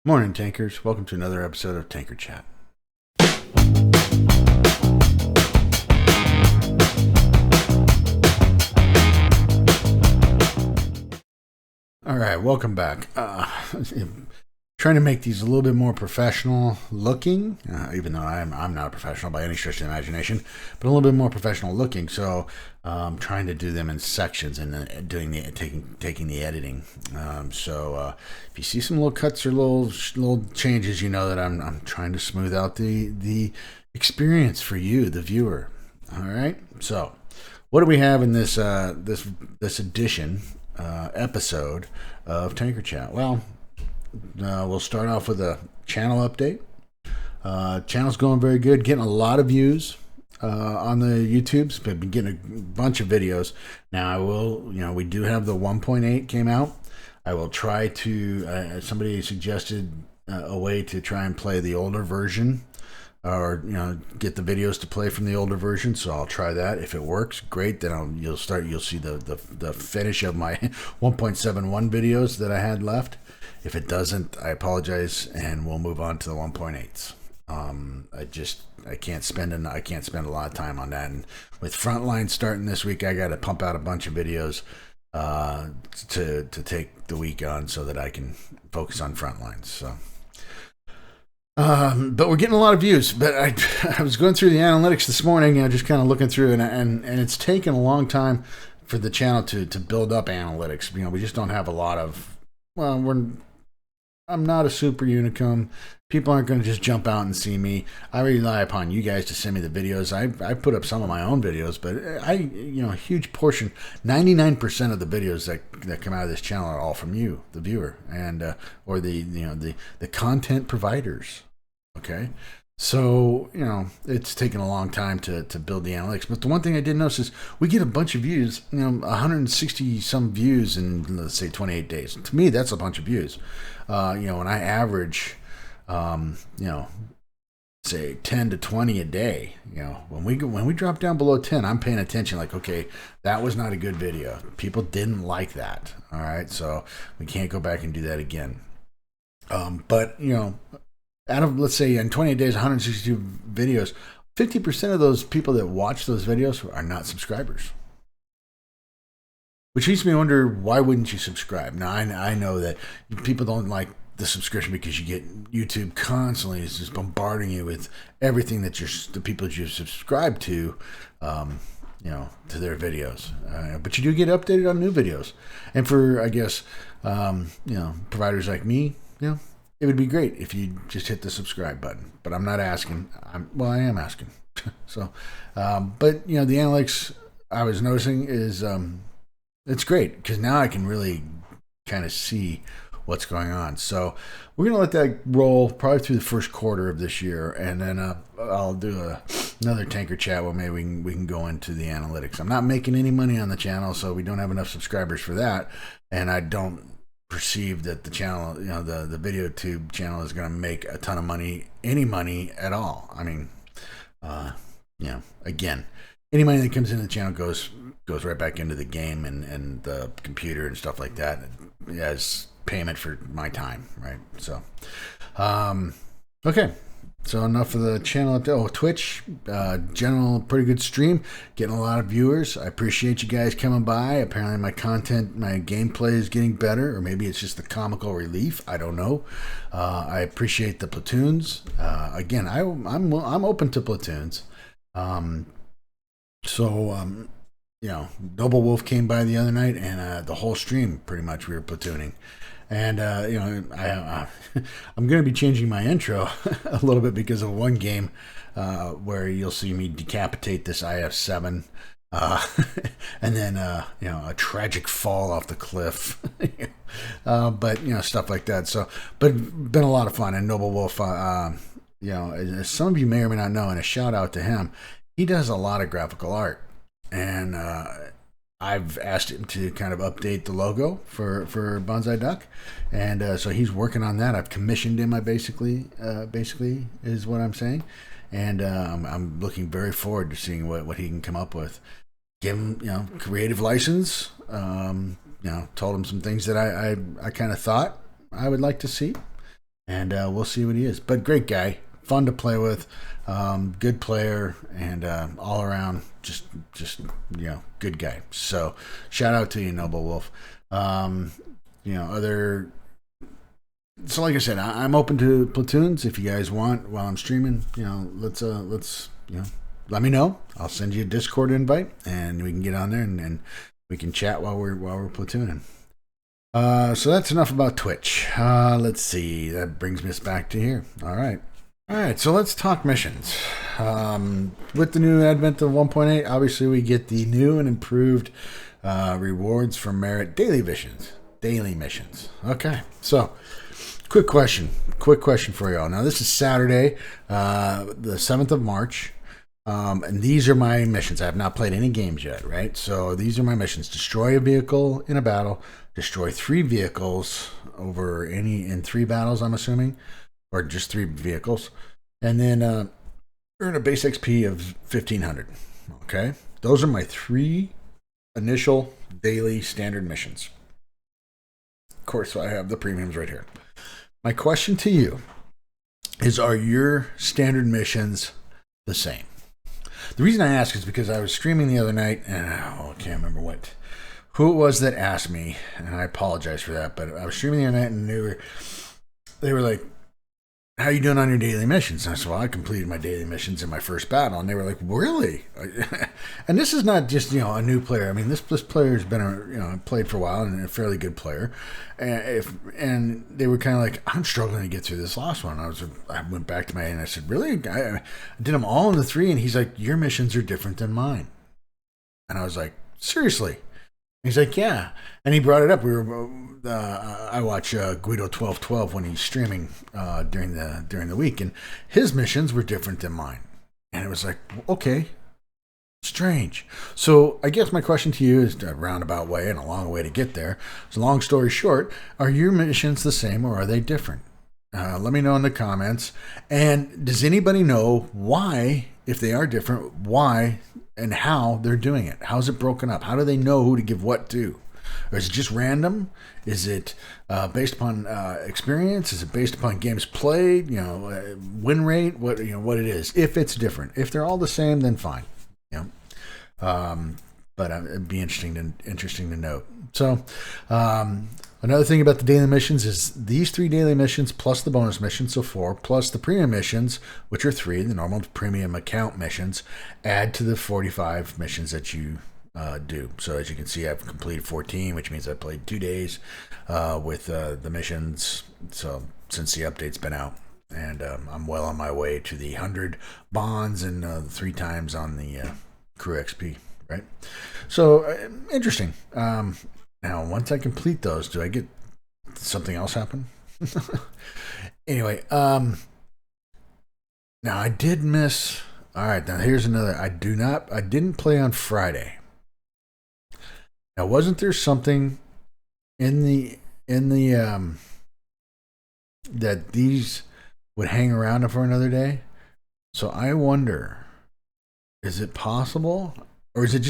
Morning, Tankers. Welcome to another episode of Tanker Chat. All right, welcome back. Trying to make these a little bit more professional looking, even though I'm not a professional by any stretch of the imagination, but a little bit more professional looking. So trying to do them in sections and taking the editing. If you see some little cuts or little changes, you know that I'm trying to smooth out the experience for you, the viewer. All right. So what do we have in this edition episode of Tanker Chat? Well, we'll start off with a channel update. Channel's going very good, getting a lot of views on the YouTubes. I've been getting a bunch of videos. Now I will, we do have the 1.8 came out. I will try to, somebody suggested a way to try and play the older version, or get the videos to play from the older version. So I'll try that. If it works, great. Then you'll see the finish of my 1.71 videos that I had left. If it doesn't, I apologize, and we'll move on to the 1.8s. I can't spend a lot of time on that. And with Frontlines starting this week, I got to pump out a bunch of videos to take the week on so that I can focus on Frontlines. So, but we're getting a lot of views. But I was going through the analytics this morning, just kind of looking through, and it's taken a long time for the channel to build up analytics. We just don't have a lot of. I'm not a super unicum. People aren't going to just jump out and see me. I rely upon you guys to send me the videos. I put up some of my own videos, but a huge portion, 99% of the videos that come out of this channel are all from you, the viewer, and or the content providers. Okay. So, it's taken a long time to build the analytics. But the one thing I did notice is we get a bunch of views, 160 some views in, let's say, 28 days. To me, that's a bunch of views. When I average, say 10 to 20 a day, when we drop down below 10, I'm paying attention like, okay, that was not a good video. People didn't like that. All right. So we can't go back and do that again. But out of, let's say, in 28 days, 162 videos, 50% of those people that watch those videos are not subscribers. Which makes me wonder, why wouldn't you subscribe? Now, I know that people don't like the subscription because you get YouTube constantly is just bombarding you with everything that the people that you subscribe to, to their videos. But you do get updated on new videos. And for, I guess, providers like me, it would be great if you just hit the subscribe button. But I'm not asking. I am asking. So, but the analytics I was noticing is it's great because now I can really kind of see what's going on. So we're gonna let that roll probably through the first quarter of this year, and then I'll do another Tanker Chat where maybe we can go into the analytics. I'm not making any money on the channel, so we don't have enough subscribers for that, and I don't perceive that the channel, the video tube channel is going to make a ton of money, any money at all. I mean, again, any money that comes into the channel goes right back into the game and the computer and stuff like that as payment for my time, right? So, okay. So enough of the channel update. Oh, Twitch, general pretty good stream, getting a lot of viewers. I appreciate you guys coming by. Apparently my content, my gameplay is getting better, or maybe it's just the comical relief. I don't know. I appreciate the platoons. Again, I'm open to platoons. Noble Wolf came by the other night, and the whole stream pretty much we were platooning. And, I'm going to be changing my intro a little bit because of one game where you'll see me decapitate this IF-7 and then, a tragic fall off the cliff. But, stuff like that. So, but been a lot of fun. And Noble Wolf, as some of you may or may not know, and a shout out to him, he does a lot of graphical art. And I've asked him to kind of update the logo for Bonsai Duck, and so he's working on that. I've commissioned him. I basically is what I'm saying, and I'm looking very forward to seeing what he can come up with. Give him creative license. Told him some things that I kind of thought I would like to see, and we'll see what he is. But great guy, fun to play with, good player, and all around just good guy. So shout out to you, Noble Wolf. Other. So like I said, I'm open to platoons if you guys want while I'm streaming. Let's let me know. I'll send you a Discord invite, and we can get on there and we can chat while we're platooning. So that's enough about Twitch. Let's see. That brings us back to here. All right. So let's talk missions. With the new advent of 1.8, obviously we get the new and improved rewards for merit daily missions. Okay. So quick question for y'all. Now this is Saturday, the 7th of March. And these are my missions. I have not played any games yet, right? So these are my missions. Destroy a vehicle in a battle. Destroy 3 vehicles in 3 battles, I'm assuming. Or just 3 vehicles. And then earn a base XP of 1,500. Okay? Those are my 3 initial daily standard missions. Of course, I have the premiums right here. My question to you is, are your standard missions the same? The reason I ask is because I was streaming the other night, and I can't remember who it was that asked me, and I apologize for that, but I was streaming the other night, and they were like, how are you doing on your daily missions? And I said, well, I completed my daily missions in my first battle. And they were like, really? And this is not just, a new player. I mean, this player has been, played for a while and a fairly good player. And they were kind of like, I'm struggling to get through this last one. I went back to and I said, really? I did them all in the 3. And he's like, your missions are different than mine. And I was like, seriously? He's like, yeah. And he brought it up. I watch Guido 1212 when he's streaming during the week, and his missions were different than mine. And it was like, okay, strange. So I guess my question to you is a roundabout way and a long way to get there. So long story short, are your missions the same or are they different? Let me know in the comments. And does anybody know why, if they are different, why and how they're doing it? How's it broken up? How do they know who to give what to? Or is it just random? Is it based upon experience? Is it based upon games played? Win rate? What it is? If it's different, if they're all the same, then fine. But it'd be interesting to note. So another thing about the daily missions is these 3 daily missions plus the bonus missions, so 4, plus the premium missions, which are 3, the normal premium account missions, add to the 45 missions that you do. So as you can see, I've completed 14, which means I played 2 days with the missions. So since the update's been out, and I'm well on my way to the 100 bonds and 3 times on the crew XP. Right? So interesting. Now, once I complete those, do I get something else happen? Anyway, now I did miss. All right, now here's another. I didn't play on Friday. Now, wasn't there something in the that these would hang around for another day? So I wonder, is it possible? Or is it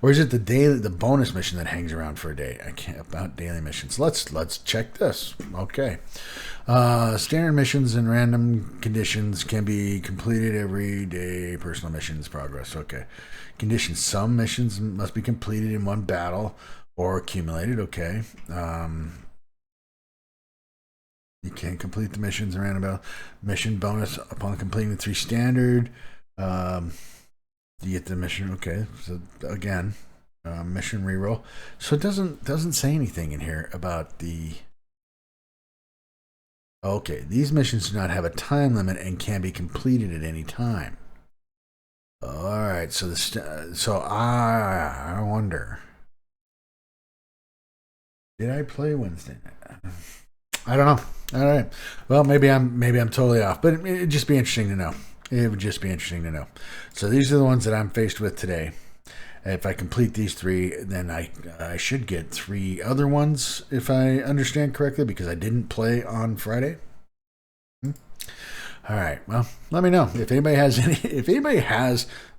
the bonus mission that hangs around for a day? I can't about daily missions. Let's check this. Okay. Standard missions and random conditions can be completed every day. Personal missions progress. Okay. Conditions. Some missions must be completed in one battle or accumulated. Okay. You can complete the missions and random mission bonus upon completing the 3 standard. You get the mission, okay. So again, mission reroll. So it doesn't say anything in here about the. Okay, these missions do not have a time limit and can be completed at any time. All right, so I wonder. Did I play Wednesday night? I don't know. All right. Well, maybe I'm totally off, but it'd just be interesting to know. It would just be interesting to know. So these are the ones that I'm faced with today. If I complete these 3, then I should get 3 other ones, if I understand correctly, because I didn't play on Friday. All right. Well, let me know if anybody has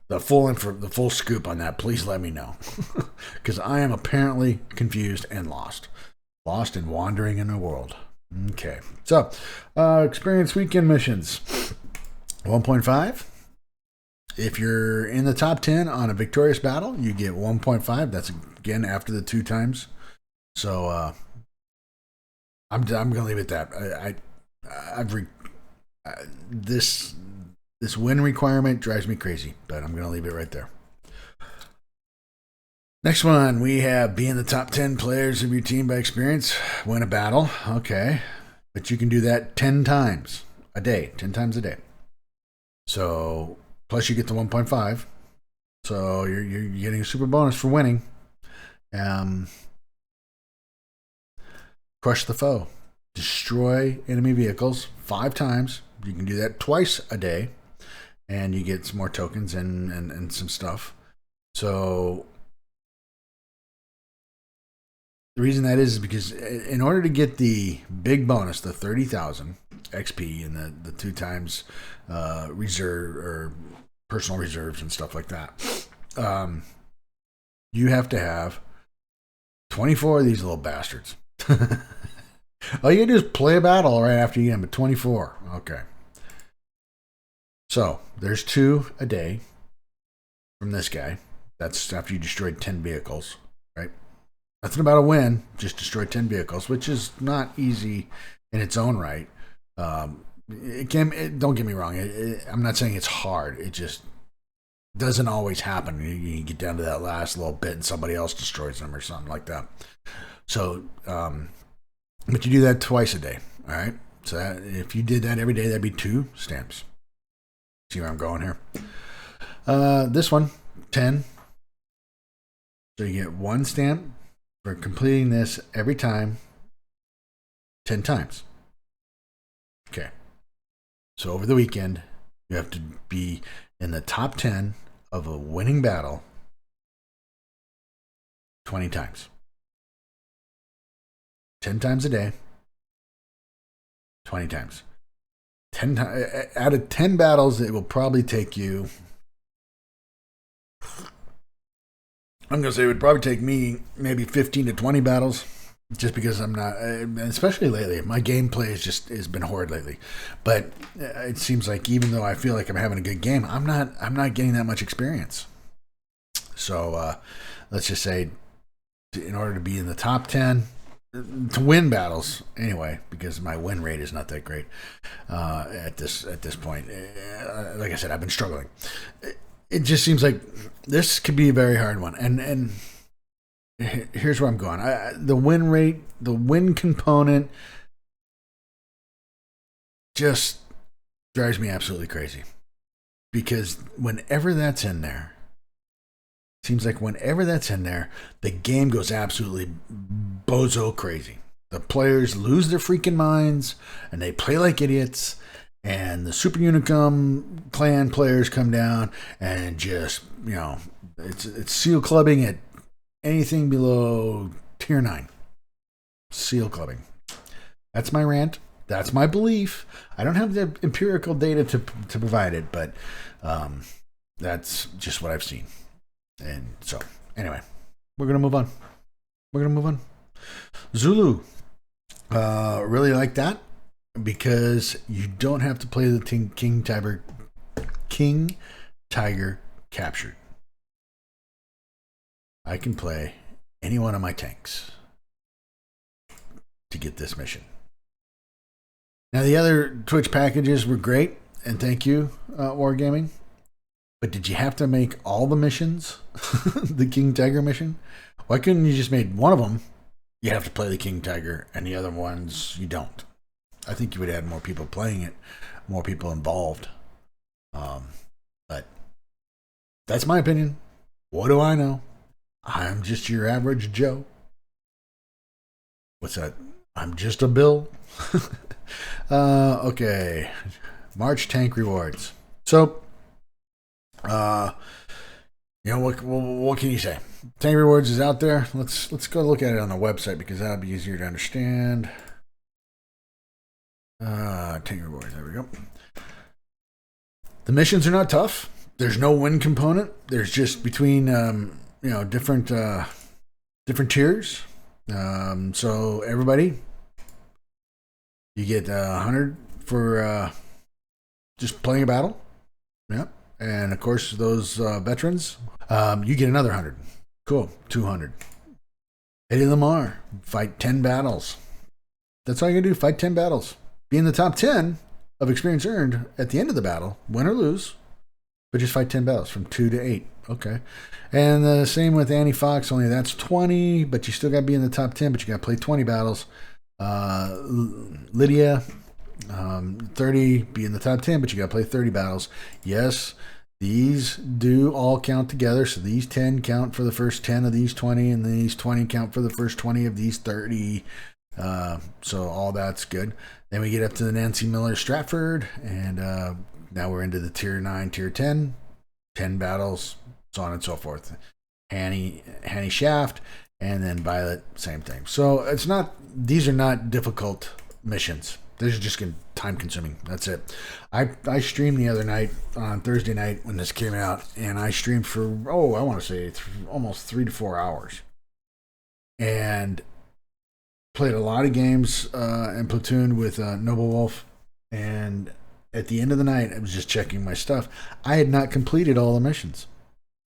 the full scoop on that. Please let me know, because I am apparently confused and lost and wandering in the world. Okay. So, experience weekend missions 1.5. If you're in the top 10 on a victorious battle, you get 1.5. That's again after the 2 times. So, I'm gonna leave it at that. This win requirement drives me crazy, but I'm gonna leave it right there. Next one, we have be in the top 10 players of your team by experience, win a battle. Okay, but you can do that 10 times a day, 10 times a day. So plus you get the 1.5. So you're getting a super bonus for winning. Crush the foe. Destroy enemy vehicles 5 times. You can do that twice a day. And you get some more tokens and some stuff. So the reason that is because in order to get the big bonus, the 30,000 XP and the 2 times reserve or personal reserves and stuff like that, you have to have 24 of these little bastards. All you gotta do is play a battle right after you get them, but 24. Okay. So there's 2 a day from this guy. That's after you destroyed 10 vehicles, right? Nothing about a win, just destroy 10 vehicles, which is not easy in its own right. Don't get me wrong. I'm not saying it's hard. It just doesn't always happen. You get down to that last little bit and somebody else destroys them or something like that. So, but you do that twice a day, all right? So if you did that every day, that'd be 2 stamps. See where I'm going here? This one, 10. So you get 1 stamp for completing this every time, 10 times. Okay. So over the weekend, you have to be in the top 10 of a winning battle 20 times. 10 times a day, 20 times. 10 times out of 10 battles, it will probably take you. I'm gonna say it would probably take me maybe 15 to 20 battles, just because I'm not, especially lately. My gameplay has been horrid lately, but it seems like even though I feel like I'm having a good game, I'm not getting that much experience. So let's just say, in order to be in the top 10. To win battles anyway, because my win rate is not that great at this point. Like I said, I've been struggling. It just seems like this could be a very hard one. And here's where I'm going. The win rate, the win component, just drives me absolutely crazy. Because whenever that's in there, seems like whenever that's in there, the game goes absolutely bozo crazy. The players lose their freaking minds and they play like idiots. And the Super Unicum clan players come down and just, it's seal clubbing at anything below tier 9. Seal clubbing. That's my rant. That's my belief. I don't have the empirical data to provide it, but that's just what I've seen. And so, anyway, we're going to move on. Zulu. Really like that because you don't have to play the King Tiger Captured. I can play any one of my tanks to get this mission. Now, the other Twitch packages were great, and thank you, Wargaming. But did you have to make all the missions the King Tiger mission? Why couldn't you just made one of them? You have to play the King Tiger, and the other ones you don't. I think you would add more people playing it, more people involved. But that's my opinion. What do I know? I'm just your average Joe. What's that? I'm just a Bill. Okay. March tank rewards. So, what can you say? Tank rewards is out there. Let's go look at it on the website because that'll be easier to understand. Tank rewards. There we go. The missions are not tough. There's no win component. There's just between different tiers. So everybody You get 100 for just playing a battle. Yeah. And of course, those veterans, you get another 100. Cool. 200. Eddie Lamar, fight 10 battles. That's all you can do. Fight 10 battles. Be in the top 10 of experience earned at the end of the battle, win or lose, but just fight 10 battles from 2 to 8. Okay. And the same with Annie Fox, only that's 20, but you still got to be in the top 10, but you got to play 20 battles. Lydia, 30, be in the top 10, but you got to play 30 battles. Yes, these do all count together. So these 10 count for the first 10 of these 20, and these 20 count for the first 20 of these 30. So all that's good. Then we get up to the Nancy Miller Stratford, and now we're into the tier 9, tier 10, 10 battles, so on and so forth. Hanny Shaft, and then Violet, same thing. So these are not difficult missions. These are just time consuming. That's it. I streamed the other night on Thursday night when this came out, and I streamed for, I want to say almost 3 to 4 hours. And played a lot of games in Platoon with Noble Wolf, and at the end of the night, I was just checking my stuff. I had not completed all the missions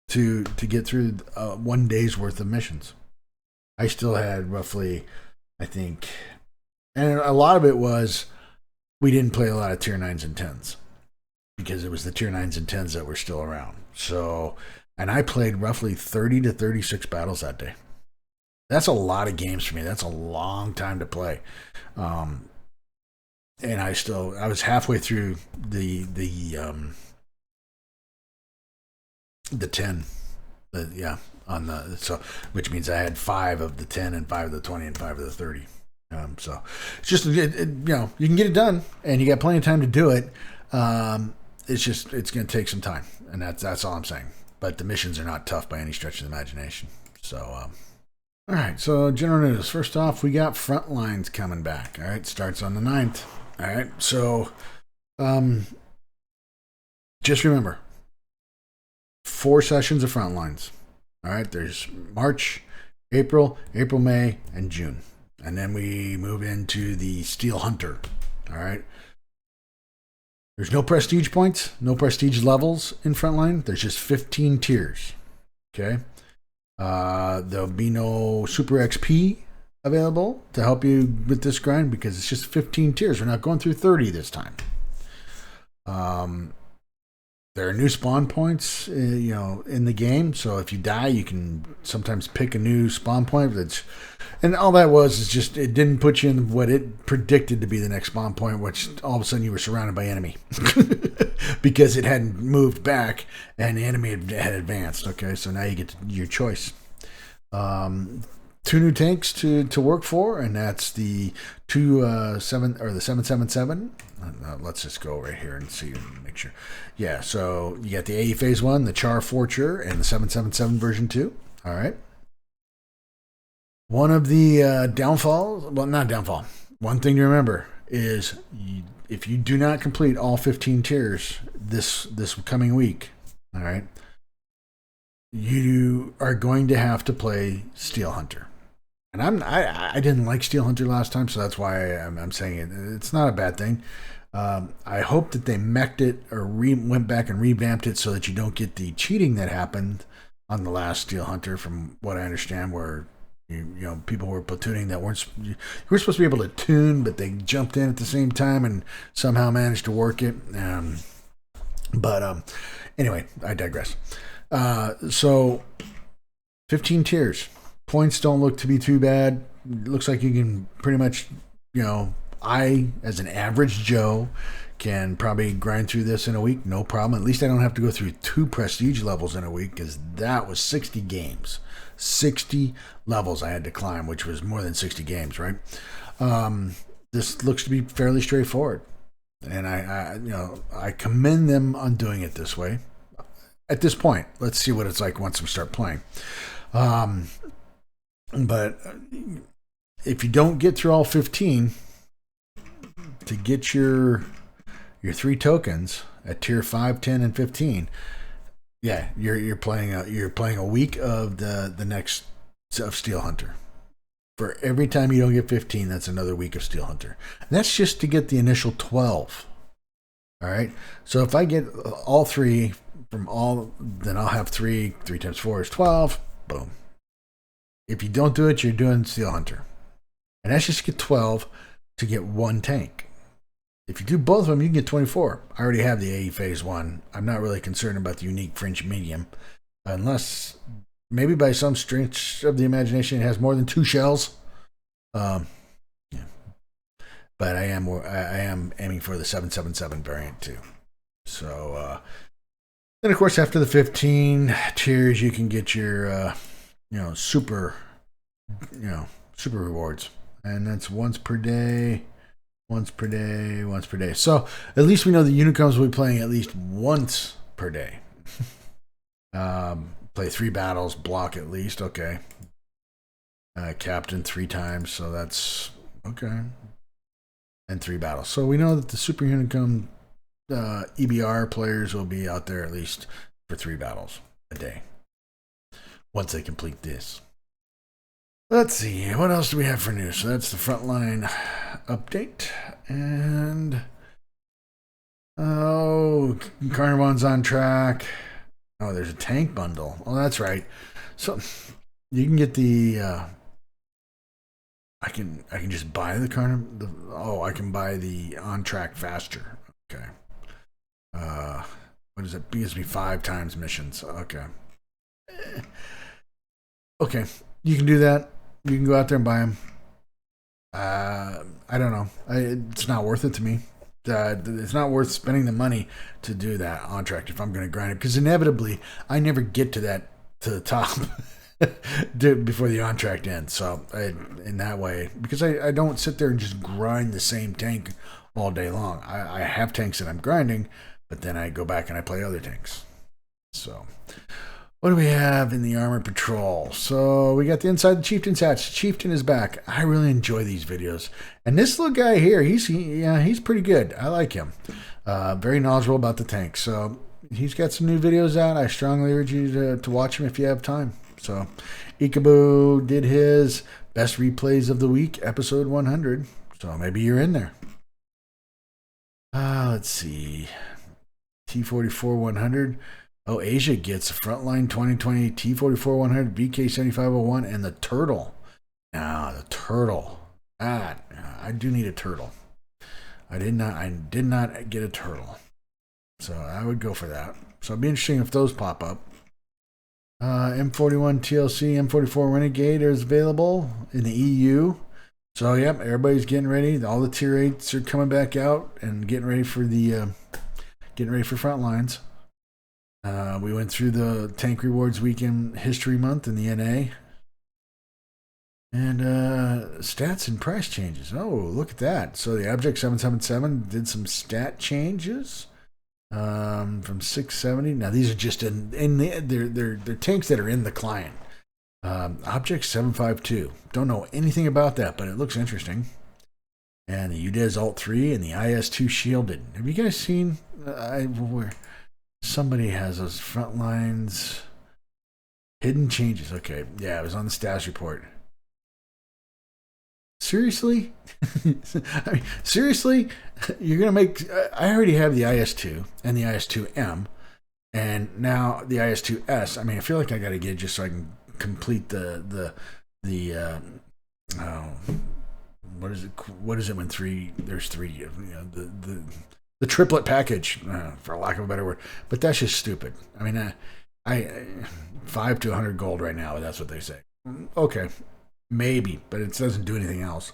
to get through 1 day's worth of missions. I still had roughly, I think, and a lot of it was we didn't play a lot of tier 9s and 10s because it was the tier 9s and 10s that were still around. So, and I played roughly 30 to 36 battles that day. That's a lot of games for me. That's a long time to play. And I was halfway through the 10. Which means I had 5 of the 10 and 5 of the 20 and 5 of the 30. So it's just, you can get it done, and you got plenty of time to do it. It's going to take some time, and that's all I'm saying. But the missions are not tough by any stretch of the imagination. So, all right. So general news. First off, we got Frontlines coming back. All right. Starts on the 9th. All right. So, just remember 4 sessions of Frontlines. All right. There's March, April, May, and June. And then we move into the Steel Hunter. All right. There's no prestige points, no prestige levels in Frontline. There's just 15 tiers. Okay. There'll be no Super XP available to help you with this grind because it's just 15 tiers. We're not going through 30 this time. There are new spawn points, in the game. So if you die, you can sometimes pick a new spawn point. And all that is just, it didn't put you in what it predicted to be the next spawn point, which all of a sudden you were surrounded by enemy because it hadn't moved back and the enemy had advanced. Okay, so now you get your choice. 2 new tanks to work for, and that's the 777. Let's just go right here and see and make sure. Yeah, so you got the AE Phase 1, the Char Forger, and the 777 version 2. All right. One of the downfalls, well, not downfall. One thing to remember is if you do not complete all 15 tiers this coming week, all right, you are going to have to play Steel Hunter. And I didn't like Steel Hunter last time, so that's why I'm saying it. It's not a bad thing. I hope that they mech'd it or went back and revamped it so that you don't get the cheating that happened on the last Steel Hunter, from what I understand, where people were platooning that you were supposed to be able to tune, but they jumped in at the same time and somehow managed to work it. Anyway, I digress. So 15 tiers. Points don't look to be too bad. It looks like you can pretty much, I, as an average Joe, can probably grind through this in a week. No problem. At least I don't have to go through 2 prestige levels in a week, because that was 60 games. 60 levels I had to climb, which was more than 60 games, right? This looks to be fairly straightforward. And I commend them on doing it this way. At this point, let's see what it's like once we start playing. But if you don't get through all 15 to get your 3 tokens at tier 5, 10, and 15, yeah, you're playing a week of the next of Steel Hunter. For every time you don't get 15, that's another week of Steel Hunter. And that's just to get the initial 12. All right. So if I get all 3 from all, then I'll have 3. 3 times 4 is 12. Boom. If you don't do it, you're doing Steel Hunter. And that's just to get 12 to get 1 tank. If you do both of them, you can get 24. I already have the AE Phase 1. I'm not really concerned about the unique French medium. Unless, maybe by some stretch of the imagination, it has more than 2 shells. Yeah. But I am aiming for the 777 variant too. So, then of course after the 15 tiers, you can get your, super rewards. And that's once per day. So at least we know the Unicums will be playing at least once per day. Play 3 battles, block at least. Okay. Captain 3 times, so that's okay. And 3 battles. So we know that the Super Unicum EBR players will be out there at least for 3 battles a day once they complete this. Let's see, what else do we have for news? So that's the Frontline update. And Carnarvon's on track. Oh, there's a tank bundle. Oh, that's right. So you can get the I can just buy the Carnarvon. I can buy the on track faster. Okay. What is it? It gives me 5 times missions. Okay. Okay, you can do that. You can go out there and buy them. I don't know. It's not worth it to me. It's not worth spending the money to do that on track if I'm going to grind it, because inevitably I never get to the top before the on track ends. So in that way, because I don't sit there and just grind the same tank all day long. I have tanks that I'm grinding, but then I go back and I play other tanks. So what do we have in the Armored Patrol? So we got the Inside the Chieftain's hatch. Chieftain is back. I really enjoy these videos. And this little guy here, he's pretty good. I like him. Very knowledgeable about the tank. So he's got some new videos out. I strongly urge you to watch him if you have time. So Ikeboo did his Best Replays of the Week, episode 100. So maybe you're in there. Let's see. T-44-100. Oh, Asia gets a Frontline 2020 T-44-100, VK-7501, and the Turtle. Now, the Turtle. I do need a Turtle. I did not get a Turtle. So I would go for that. So it'd be interesting if those pop up. M41 TLC, M44 Renegade is available in the EU. So, yep, everybody's getting ready. All the tier 8s are coming back out and getting ready for Frontlines. We went through the Tank Rewards Weekend History Month in the NA. And stats and price changes. Oh, look at that. So the Object 777 did some stat changes from 670. Now these are just they're tanks that are in the client. Object 752. Don't know anything about that, but it looks interesting. And the UDES Alt 3 and the IS-2 Shielded. Have you guys seen where somebody has those Frontlines hidden changes? Okay, yeah, it was on the status report. Seriously? I mean, seriously? You're going to make... I already have the IS-2 and the IS-2M, and now the IS-2S. I mean, I feel like I got to get it just so I can complete the what is it? What is it when there's 3? You know, the triplet package, for lack of a better word. But that's just stupid. I mean, I 5 to 100 gold right now. That's what they say. Okay. Maybe, but it doesn't do anything else.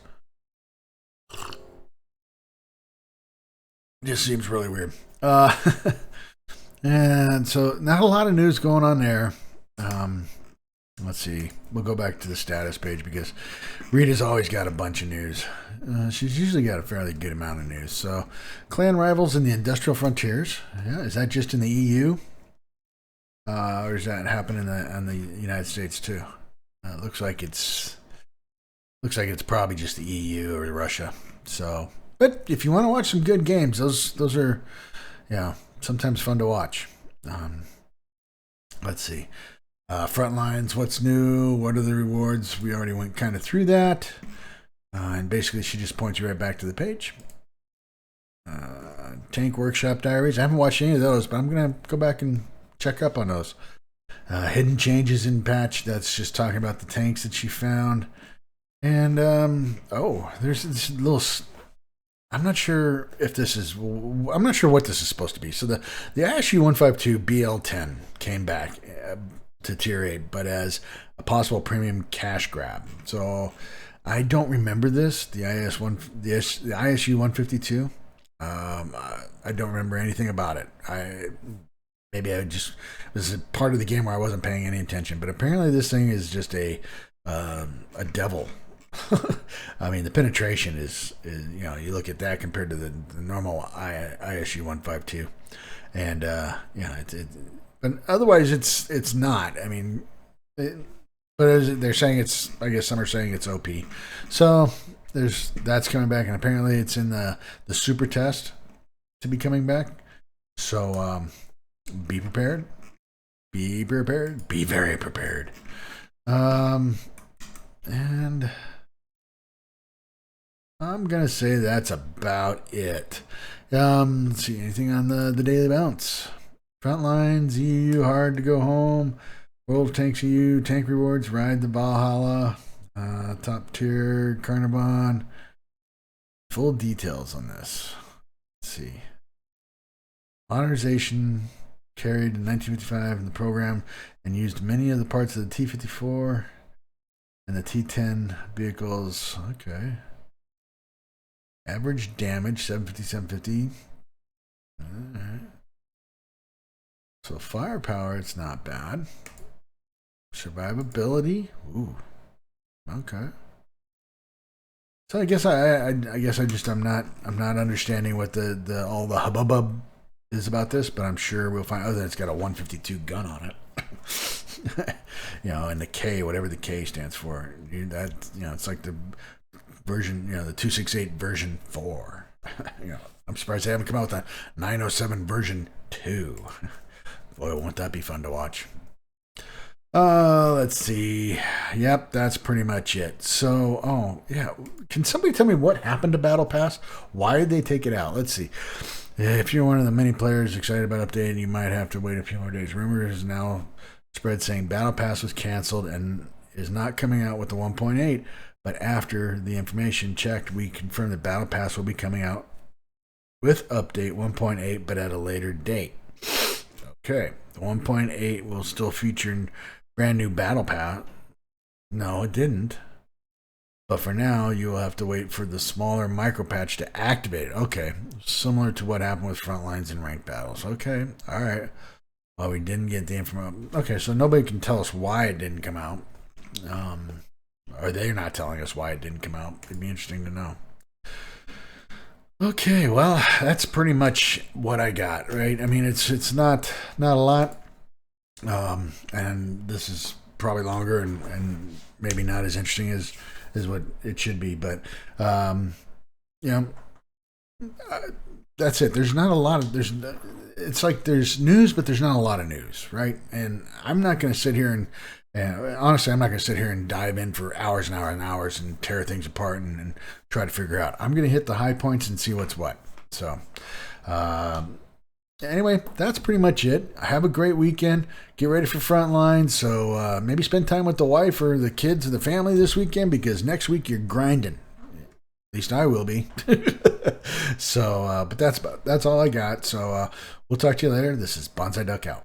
It just seems really weird. And so not a lot of news going on there. Let's see. We'll go back to the status page because Rita's always got a bunch of news. She's usually got a fairly good amount of news. So, clan rivals in the industrial frontiers. Yeah, is that just in the EU? Or does that happen in the United States too? Looks like it's probably just the EU or Russia. So, but if you want to watch some good games, those are, sometimes fun to watch. Let's see. Frontlines, what's new? What are the rewards? We already went kind of through that. And basically, she just points you right back to the page. Tank Workshop Diaries. I haven't watched any of those, but I'm going to go back and check up on those. Hidden changes in patch. That's just talking about the tanks that she found. And, there's this little... I'm not sure if this is... I'm not sure what this is supposed to be. So the ISU 152 BL10 came back to Tier 8, but as a possible premium cash grab. So I don't remember this, the ISU 152. I don't remember anything about it. Maybe I just was a part of the game where I wasn't paying any attention. But apparently, this thing is just a devil. I mean, the penetration is you look at that compared to the normal ISU 152, and but otherwise it's not. I mean, but as they're saying I guess some are saying it's OP. So that's coming back, and apparently it's in the super test to be coming back. So be prepared. Be prepared. Be very prepared. And I'm gonna say that's about it. Let's see, anything on the daily bounce? Frontlines, EU, hard to go home. World of Tanks EU, tank rewards, ride the Valhalla, top tier, Carnarvon. Full details on this. Let's see. Modernization carried in 1955 in the program and used many of the parts of the T-54 and the T-10 vehicles. Okay. Average damage, 750, 750. All right. So firepower, it's not bad. Survivability, ooh, okay. So I guess I'm not understanding what the all the hubbub is about this, but I'm sure we'll find. Oh, it's got a 152 gun on it. And the K, whatever the K stands for, it's like the version, the 268 version 4. I'm surprised they haven't come out with a 907 version 2. Boy, won't that be fun to watch? Let's see. Yep, that's pretty much it. So, can somebody tell me what happened to Battle Pass? Why did they take it out? Let's see. If you're one of the many players excited about updating, you might have to wait a few more days. Rumors is now spread saying Battle Pass was canceled and is not coming out with the 1.8. But after the information checked, we confirmed that Battle Pass will be coming out with update 1.8, but at a later date. Okay, the 1.8 will still feature brand new Battle Pass. No, it didn't. But for now, you will have to wait for the smaller micro patch to activate it. Okay, similar to what happened with Frontlines and ranked battles. Okay, all right. Well, we didn't get the information. Okay, so nobody can tell us why it didn't come out. Or they're not telling us why it didn't come out. It'd be interesting to know. Okay, well, that's pretty much what I got, right? I mean, it's not a lot, and this is probably longer and maybe not as interesting as what it should be, but that's it. There's not a lot of it's like there's news, but there's not a lot of news, right? And I'm not going to sit here and honestly, I'm not going to sit here and dive in for hours and hours and hours and tear things apart and try to figure out. I'm going to hit the high points and see what's what. So, anyway, that's pretty much it. Have a great weekend. Get ready for Frontlines. So maybe spend time with the wife or the kids or the family this weekend, because next week you're grinding. At least I will be. So, but that's all I got. So we'll talk to you later. This is Bonsai Duck out.